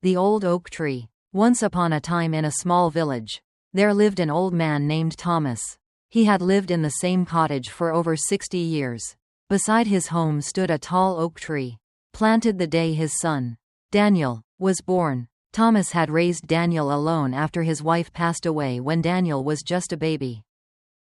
The Old Oak Tree. Once upon a time in a small village, there lived an old man named Thomas. He had lived in the same cottage for over 60 years. Beside his home stood a tall oak tree, planted the day his son, Daniel, was born. Thomas had raised Daniel alone after his wife passed away when Daniel was just a baby.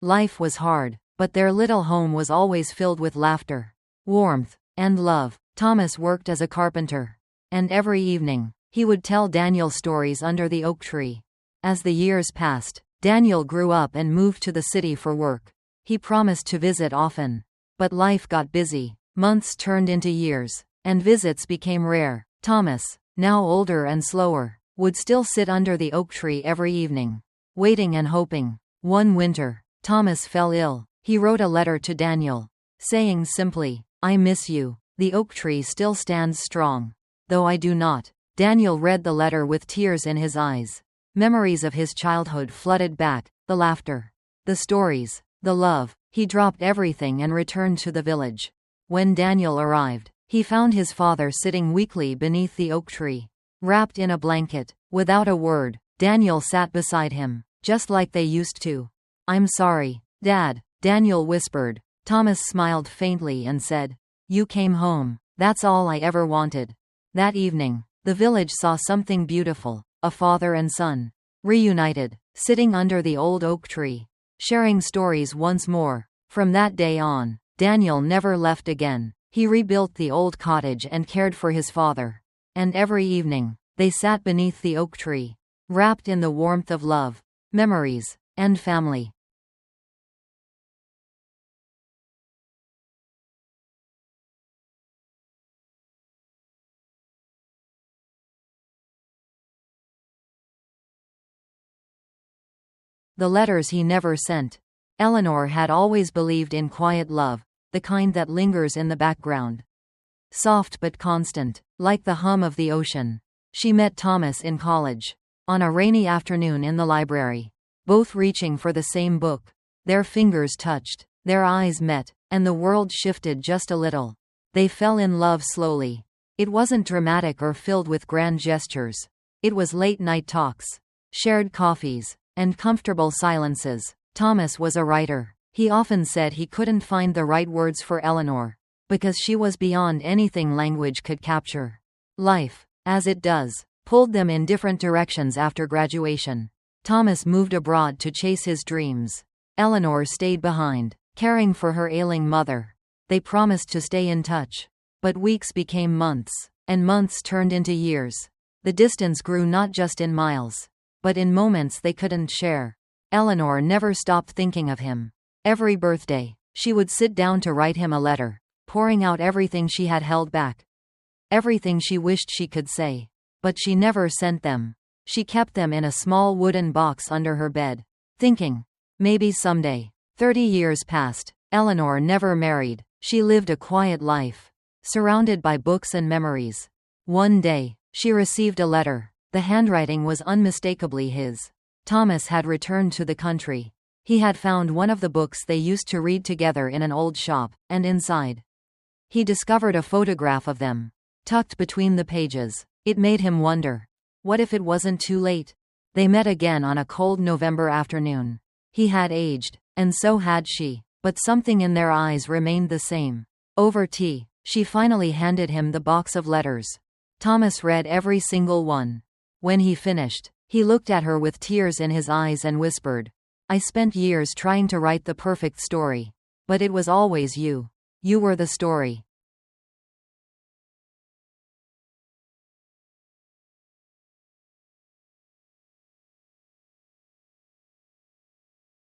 Life was hard, but their little home was always filled with laughter, warmth, and love. Thomas worked as a carpenter, and every evening, he would tell Daniel stories under the oak tree. As the years passed, Daniel grew up and moved to the city for work. He promised to visit often, but life got busy. Months turned into years, and visits became rare. Thomas, now older and slower, would still sit under the oak tree every evening, waiting and hoping. One winter, Thomas fell ill. He wrote a letter to Daniel, saying simply, "I miss you. The oak tree still stands strong, though I do not." Daniel read the letter with tears in his eyes. Memories of his childhood flooded back, the laughter, the stories, the love. He dropped everything and returned to the village. When Daniel arrived, he found his father sitting weakly beneath the oak tree, wrapped in a blanket. Without a word, Daniel sat beside him, just like they used to. "I'm sorry, Dad," Daniel whispered. Thomas smiled faintly and said, "You came home. That's all I ever wanted." That evening, the village saw something beautiful, a father and son, reunited, sitting under the old oak tree, sharing stories once more. From that day on, Daniel never left again. He rebuilt the old cottage and cared for his father. And every evening, they sat beneath the oak tree, wrapped in the warmth of love, memories, and family. The letters he never sent. Eleanor had always believed in quiet love, the kind that lingers in the background. Soft but constant, like the hum of the ocean. She met Thomas in college, on a rainy afternoon in the library, both reaching for the same book. Their fingers touched, their eyes met, and the world shifted just a little. They fell in love slowly. It wasn't dramatic or filled with grand gestures. It was late-night talks, shared coffees, and comfortable silences. Thomas was a writer. He often said he couldn't find the right words for Eleanor, because she was beyond anything language could capture. Life, as it does, pulled them in different directions after graduation. Thomas moved abroad to chase his dreams. Eleanor stayed behind, caring for her ailing mother. They promised to stay in touch. But weeks became months, and months turned into years. The distance grew not just in miles, but in moments they couldn't share. Eleanor never stopped thinking of him. Every birthday, she would sit down to write him a letter, pouring out everything she had held back. Everything she wished she could say. But she never sent them. She kept them in a small wooden box under her bed, thinking, maybe someday. 30 years passed. Eleanor never married. She lived a quiet life, surrounded by books and memories. One day, she received a letter. The handwriting was unmistakably his. Thomas had returned to the country. He had found one of the books they used to read together in an old shop, and inside, he discovered a photograph of them, tucked between the pages. It made him wonder, what if it wasn't too late? They met again on a cold November afternoon. He had aged, and so had she, but something in their eyes remained the same. Over tea, she finally handed him the box of letters. Thomas read every single one. When he finished, he looked at her with tears in his eyes and whispered, "I spent years trying to write the perfect story. But it was always you. You were the story."